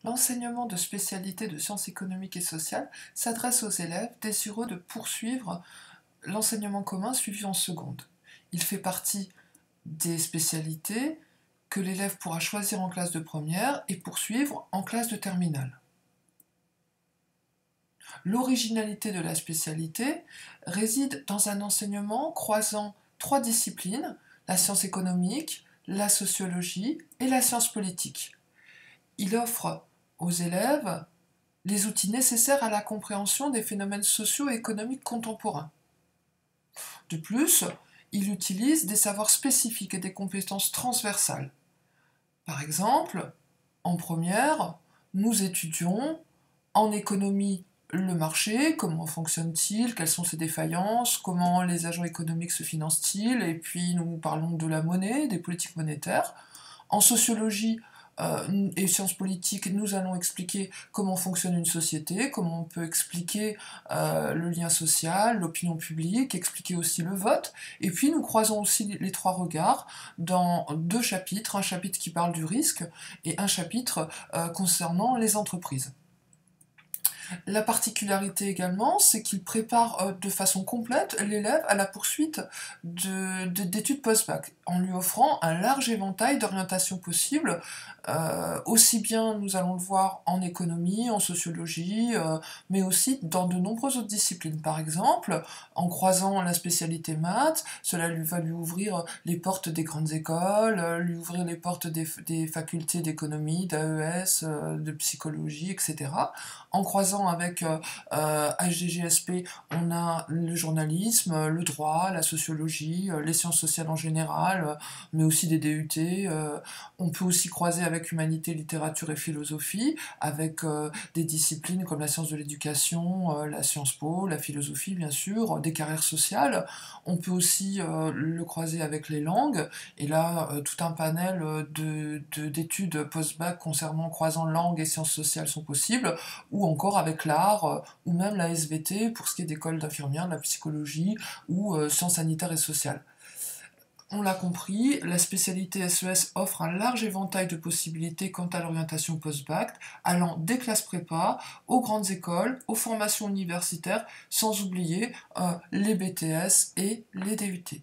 L'enseignement de spécialités de sciences économiques et sociales s'adresse aux élèves désireux de poursuivre l'enseignement commun suivi en seconde. Il fait partie des spécialités que l'élève pourra choisir en classe de première et poursuivre en classe de terminale. L'originalité de la spécialité réside dans un enseignement croisant trois disciplines, la science économique, la sociologie et la science politique. Il offre aux élèves les outils nécessaires à la compréhension des phénomènes sociaux et économiques contemporains. De plus, il utilise des savoirs spécifiques et des compétences transversales. Par exemple, en première, nous étudions en économie le marché, comment fonctionne-t-il, quelles sont ses défaillances, comment les agents économiques se financent-ils, et puis nous parlons de la monnaie, des politiques monétaires. En sociologie et sciences politiques, nous allons expliquer comment fonctionne une société, comment on peut expliquer le lien social, l'opinion publique, expliquer aussi le vote, et puis nous croisons aussi les trois regards dans deux chapitres, un chapitre qui parle du risque et un chapitre concernant les entreprises. La particularité également, c'est qu'il prépare de façon complète l'élève à la poursuite d'études post-bac, en lui offrant un large éventail d'orientations possibles, aussi bien, nous allons le voir, en économie, en sociologie, mais aussi dans de nombreuses autres disciplines. Par exemple, en croisant la spécialité maths, cela va lui ouvrir les portes des grandes écoles, lui ouvrir les portes des facultés d'économie, d'AES, de psychologie, etc. En croisant avec HDGSP, on a le journalisme, le droit, la sociologie, les sciences sociales en général, mais aussi des DUT. On peut aussi croiser avec humanité, littérature et philosophie, avec des disciplines comme la science de l'éducation, la Sciences Po, la philosophie bien sûr, des carrières sociales. On peut aussi le croiser avec les langues, et là, tout un panel d'études post-bac concernant croisant langues et sciences sociales sont possibles, ou encore avec l'art, ou même la SVT pour ce qui est d'école d'infirmières, de la psychologie, ou sciences sanitaires et sociales. On l'a compris, la spécialité SES offre un large éventail de possibilités quant à l'orientation post-bac, allant des classes prépa, aux grandes écoles, aux formations universitaires, sans oublier les BTS et les DUT.